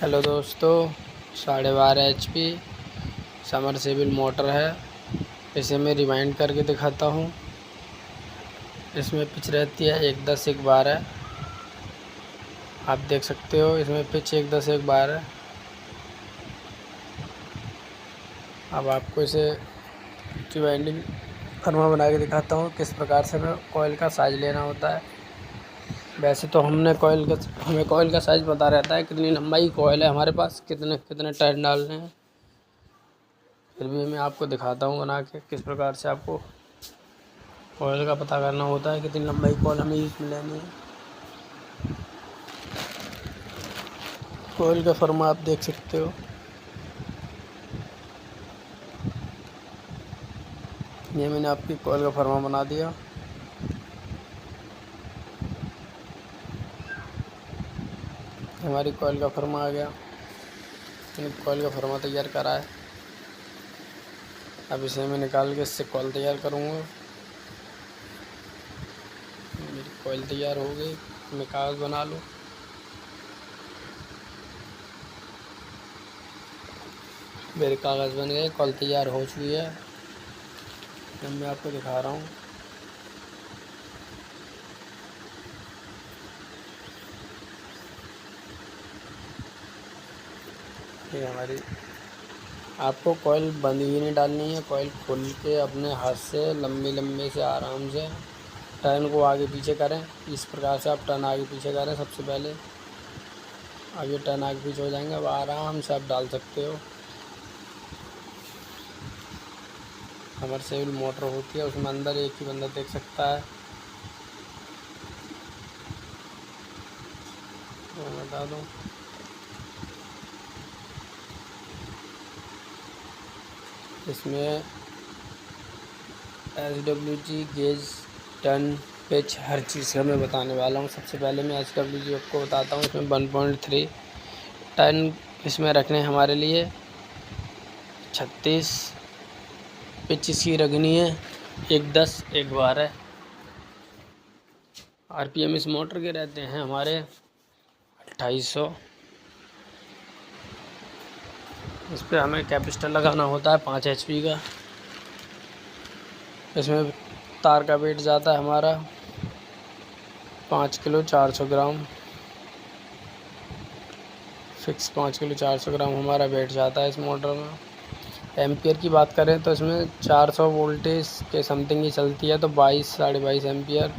Hello दोस्तों, 12.5 HP submersible motor है। इसे मैं रिवाइंड करके दिखाता हूँ। इसमें पिच रहती है 1-10-1-12। आप देख सकते हो इसमें पिच 1-10-1-12। अब आपको इसे रिवाइंडिंग फरमा बना के दिखाता हूँ किस प्रकार से हमें कॉइल का साइज़ लेना होता है। वैसे तो हमें कॉइल का साइज़ पता रहता है, कितनी लंबाई कॉइल है हमारे पास, कितने कितने टर्न डालने हैं। फिर भी मैं आपको दिखाता हूँ बना के किस प्रकार से आपको कॉइल का पता करना होता है, कितनी लंबाई कॉइल हमें यूज़ में लेनी है। कॉइल का फर्मा आप देख सकते हो। ये मैंने आपकी कॉइल का फर्मा बना दिया। हमारी कॉइल का फर्मा आ गया। मैंने कॉइल का फर्मा तैयार करा है। अब इसे मैं निकाल के इससे कॉइल तैयार करूँगा। मेरी कॉइल तैयार हो गई। मैं कागज़ बना लूँ। मेरे कागज़ बन गए, कॉइल तैयार हो चुकी है। अब मैं आपको दिखा रहा हूँ। ये हमारी, आपको कॉइल बंद ही नहीं डालनी है। कॉइल खोल के अपने हाथ से लंबे से आराम से टर्न को आगे पीछे करें। इस प्रकार से आप टर्न आगे पीछे करें सबसे पहले। अब ये टर्न आगे पीछे हो जाएंगे। अब आराम से आप डाल सकते हो। समरसेबल मोटर होती है, उसमें अंदर एक ही बंदा देख सकता है। तो मैं बता दूँ, इसमें SWG गेज, टन, पिच, हर चीज़ का मैं बताने वाला हूँ। सबसे पहले मैं SWG आपको बताता हूँ। इसमें 1.3 टन इसमें रखने हमारे लिए 36। पिच इसकी रखनी है 1-10-1-12। RPM इस मोटर के रहते हैं हमारे 2800। इस पर हमें कैपेसिटर लगाना होता है 5 HP का। इसमें तार का वेट जाता है हमारा 5 किलो 400 ग्राम। फिक्स 5 किलो 400 ग्राम हमारा वेट जाता है इस मोटर में। एम्पियर की बात करें तो इसमें 400 वोल्टेज के समथिंग ही चलती है, तो 22-22.5 एम्पियर।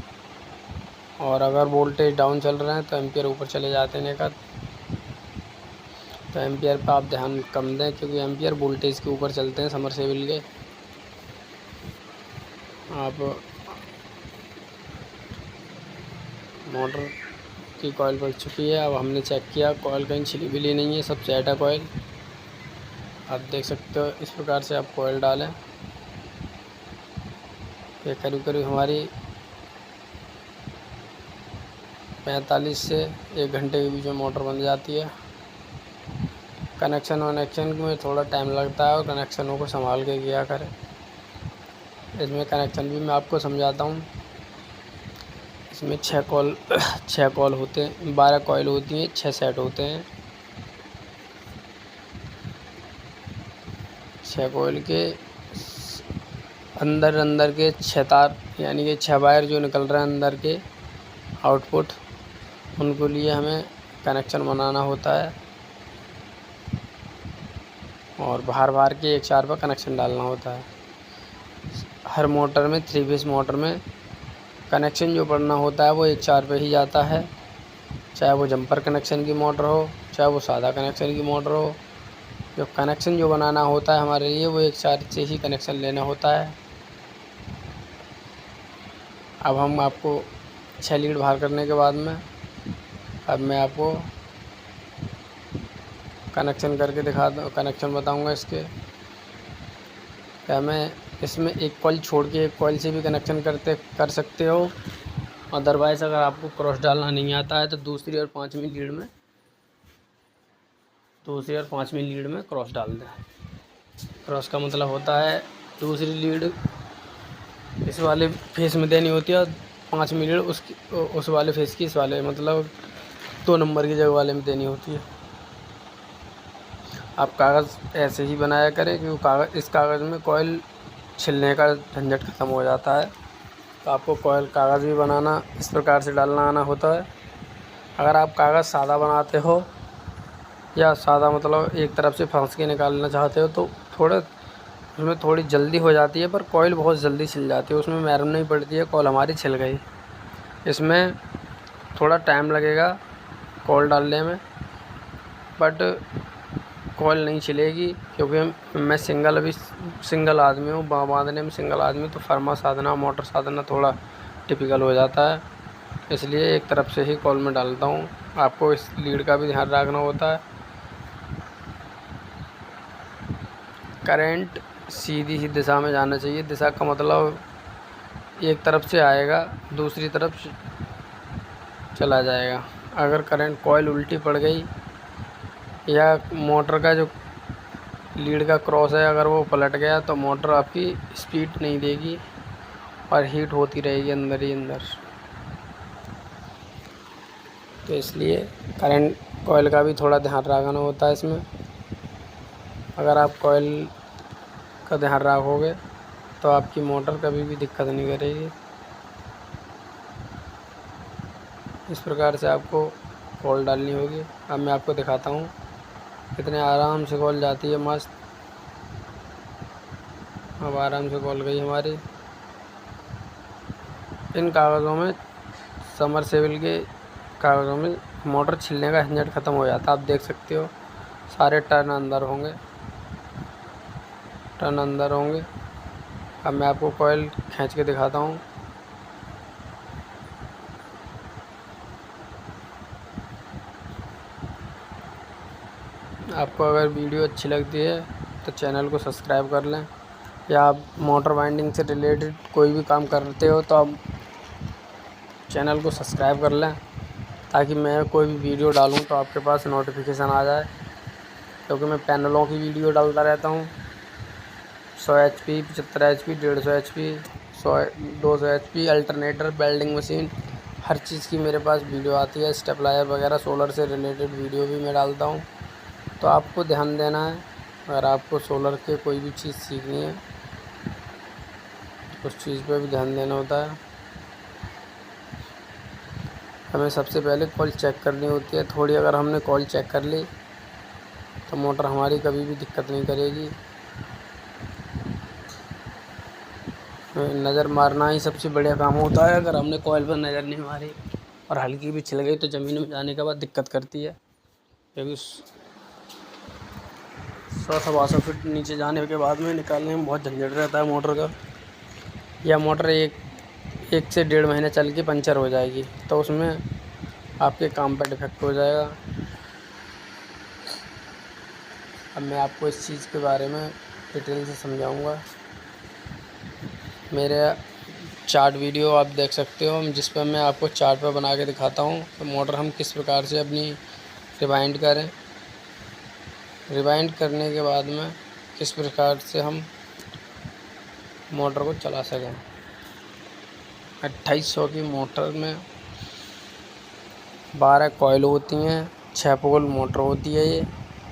और अगर वोल्टेज डाउन चल रहे हैं तो एम्पियर ऊपर चले जाते हैं एक। तो एम्पियर पर आप ध्यान कम दें, क्योंकि एम्पियर वोल्टेज के ऊपर चलते हैं समरसेबल के। आप मोटर की कॉइल पड़ चुकी है। अब हमने चेक किया, कॉइल कहीं छिली बिली नहीं है, सब सेट है कॉइल। आप देख सकते हो इस प्रकार से आप कॉइल डालें। ये करीब करीब हमारी 45 से 1 घंटे के बीच में मोटर बन जाती है। कनेक्शन में थोड़ा टाइम लगता है, और कनेक्शनों को संभाल के किया करें। इसमें कनेक्शन भी मैं आपको समझाता हूँ। इसमें 6 कॉल होते हैं, 12 कॉइल होती हैं, 6 सेट होते हैं। 6 कॉइल के अंदर के 6 तार, यानी कि 6 वायर जो निकल रहे हैं अंदर के आउटपुट, उनको लिए हमें कनेक्शन बनाना होता है। और बाहर के 1 4 पर कनेक्शन डालना होता है। हर मोटर में, 3 फेस मोटर में कनेक्शन जो पड़ना होता है वो 1 4 पे ही जाता है। चाहे वो जंपर कनेक्शन की मोटर हो, चाहे वो सादा कनेक्शन की मोटर हो। जो कनेक्शन जो बनाना होता है हमारे लिए, वो 1 4 से ही कनेक्शन लेना होता है। अब हम आपको 6 लीड बाहर करने के बाद में, अब मैं आपको कनेक्शन करके कनेक्शन बताऊंगा इसके। क्या मैं इसमें एक कॉइल छोड़ के एक कॉइल से भी कनेक्शन कर सकते हो। अदरवाइज़ अगर आपको क्रॉस डालना नहीं आता है तो दूसरी और पाँचवीं लीड में क्रॉस डाल दें। क्रॉस का मतलब होता है दूसरी लीड इस वाले फेस में देनी होती है, और 5वीं लीड उस वाले फेस की, इस वाले मतलब 2 नंबर की जगह वाले में देनी होती है। आप कागज़ ऐसे ही बनाया करें क्योंकि इस कागज़ में कॉइल छिलने का झंझट ख़त्म हो जाता है। तो आपको कॉइल कागज़ भी बनाना इस प्रकार से डालना आना होता है। अगर आप कागज़ सादा बनाते हो या सादा मतलब एक तरफ से फंस के निकालना चाहते हो तो उसमें थोड़ी जल्दी हो जाती है, पर कॉइल बहुत जल्दी छिल जाती है, उसमें मैरून नहीं पड़ती है, कॉइल हमारी छिल गई। इसमें थोड़ा टाइम लगेगा कॉइल डालने में, बट कॉइल नहीं छिलेगी क्योंकि मैं अभी सिंगल आदमी हूँ, बांधने में सिंगल आदमी, तो फर्मा साधना मोटर साधना थोड़ा टिपिकल हो जाता है, इसलिए एक तरफ से ही कॉइल में डालता हूँ। आपको इस लीड का भी ध्यान रखना होता है। करंट सीधी ही दिशा में जाना चाहिए। दिशा का मतलब एक तरफ से आएगा दूसरी तरफ चला जाएगा। अगर करंट कॉइल उल्टी पड़ गई या मोटर का जो लीड का क्रॉस है अगर वो पलट गया तो मोटर आपकी स्पीड नहीं देगी और हीट होती रहेगी अंदर ही अंदर। तो इसलिए करंट कॉइल का भी थोड़ा ध्यान रखना होता है इसमें। अगर आप कॉइल का ध्यान रखोगे तो आपकी मोटर कभी भी दिक्कत नहीं करेगी। इस प्रकार से आपको कॉइल डालनी होगी। अब मैं आपको दिखाता हूँ कितने आराम से कॉइल जाती है, मस्त। अब आराम से कॉइल गई हमारी। इन कागज़ों में समरसेबल के कागज़ों में मोटर छिलने का झंझट ख़त्म हो जाता है। आप देख सकते हो सारे टर्न अंदर होंगे। अब मैं आपको कॉइल खींच के दिखाता हूँ। आपको अगर वीडियो अच्छी लगती है तो चैनल को सब्सक्राइब कर लें, या आप मोटर वाइंडिंग से रिलेटेड कोई भी काम करते हो तो आप चैनल को सब्सक्राइब कर लें ताकि मैं कोई भी वीडियो डालूं तो आपके पास नोटिफिकेशन आ जाए। क्योंकि मैं पैनलों की वीडियो डालता रहता हूं, 100 HP, 75 HP, 150 HP, 200 HP, alternator, welding machine, हर चीज़ की मेरे पास वीडियो आती है। स्टेबलाइजर वगैरह सोलर से रिलेटेड वीडियो भी मैं डालता हूँ। तो आपको ध्यान देना है, अगर आपको सोलर के कोई भी चीज़ सीखनी है उस चीज़ पे भी ध्यान देना होता है। हमें सबसे पहले कॉइल चेक करनी होती है थोड़ी। अगर हमने कॉइल चेक कर ली तो मोटर हमारी कभी भी दिक्कत नहीं करेगी। नज़र मारना ही सबसे बढ़िया काम होता है। अगर हमने कॉइल पर नज़र नहीं मारी और हल्की भी छिल गई तो ज़मीन में जाने के बाद दिक्कत करती है, क्योंकि 100-125 फीट नीचे जाने के बाद में निकालने में बहुत झंझट रहता है मोटर का। या मोटर एक से 1.5 महीने चल के पंचर हो जाएगी तो उसमें आपके काम पर डिफेक्ट हो जाएगा। अब मैं आपको इस चीज़ के बारे में डिटेल से समझाऊंगा। मेरे चार्ट वीडियो आप देख सकते हो जिस पर मैं आपको चार्ट पर बना के दिखाता हूँ तो मोटर हम किस प्रकार से अपनी रिवाइंड करें, रिवाइंड करने के बाद में किस प्रकार से हम मोटर को चला सकें। 2800 की मोटर में 12 कॉइल होती हैं, 6 पोल मोटर होती है। ये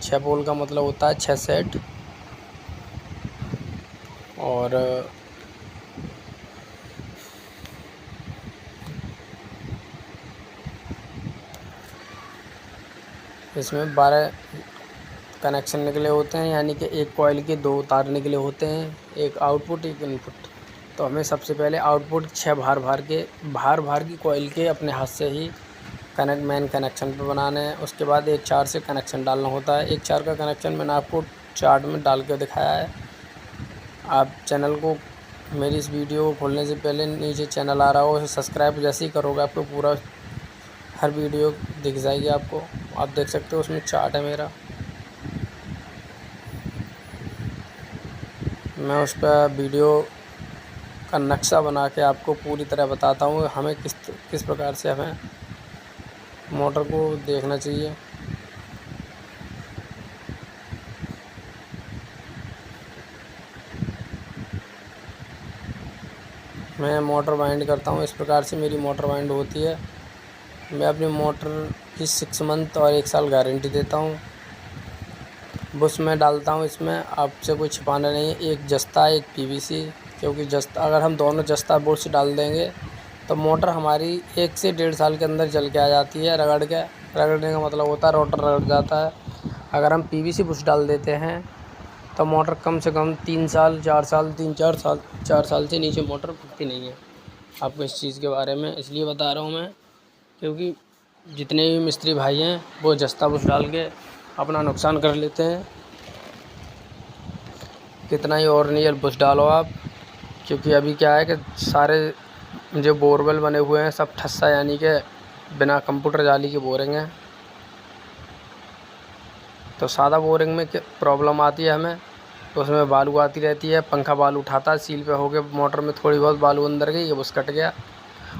6 पोल का मतलब होता है 6 सेट, और इसमें 12 कनेक्शन निकले होते हैं, यानी कि एक कॉइल के 2 तार निकले होते हैं, एक आउटपुट एक इनपुट। तो हमें सबसे पहले आउटपुट 6 भार की कॉइल के अपने हाथ से ही मेन कनेक्शन पे बनाने हैं। उसके बाद एक 4 से कनेक्शन डालना होता है। एक 4 का कनेक्शन मैंने आपको चार्ट में डाल के दिखाया है। आप चैनल को, मेरी इस वीडियो को खोलने से पहले नीचे चैनल आ रहा हो, उसे सब्सक्राइब जैसे ही करोगे आपको पूरा हर वीडियो दिख जाएगी आपको। आप देख सकते हो उसमें चार्ट है मेरा। मैं उस पर वीडियो का नक्शा बना के आपको पूरी तरह बताता हूँ हमें किस प्रकार से हमें मोटर को देखना चाहिए। मैं मोटर वाइंड करता हूँ, इस प्रकार से मेरी मोटर वाइंड होती है। मैं अपनी मोटर की 6 मंथ और 1 साल गारंटी देता हूँ। बुश मैं डालता हूँ इसमें, आपसे कुछ छिपाना नहीं है, एक जस्ता एक पीवीसी। क्योंकि जस्ता अगर हम दोनों जस्ता बुश डाल देंगे तो मोटर हमारी 1 से 1.5 साल के अंदर जल के आ जाती है। रगड़ने का मतलब होता है रोटर रगड़ जाता है। अगर हम पीवीसी बुश डाल देते हैं तो मोटर कम से कम 3 साल 4 साल 4 साल से नीचे मोटर फूकती नहीं है। आपको इस चीज़ के बारे में इसलिए बता रहा हूँ मैं, क्योंकि जितने भी मिस्त्री भाई हैं वो जस्ता बुश डाल के अपना नुकसान कर लेते हैं। कितना ही ओरिजिनल बुश डालो आप, क्योंकि अभी क्या है कि सारे जो बोरवेल बने हुए हैं सब ठस्सा, यानी कि बिना कंप्यूटर जाली के बोरिंग हैं। तो सादा बोरिंग में क्या प्रॉब्लम आती है हमें, तो उसमें बालू आती रहती है, पंखा बालू उठाता है, सील पे होके मोटर में थोड़ी बहुत बालू अंदर गई, ये बुश कट गया।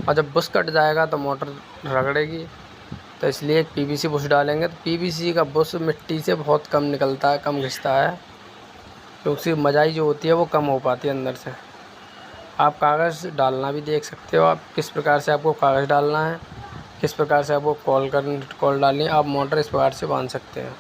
और जब बुश कट जाएगा तो मोटर रगड़ेगी। तो इसलिए पीवीसी बुश डालेंगे तो पीवीसी का बुश मिट्टी से बहुत कम निकलता है, कम घिसता है, तो उसकी मजाई जो होती है वो कम हो पाती है अंदर से। आप कागज़ डालना भी देख सकते हो, आप किस प्रकार से आपको कागज़ डालना है, किस प्रकार से आपको कॉल डालनी है। आप मोटर इस प्रकार से बांध सकते हैं।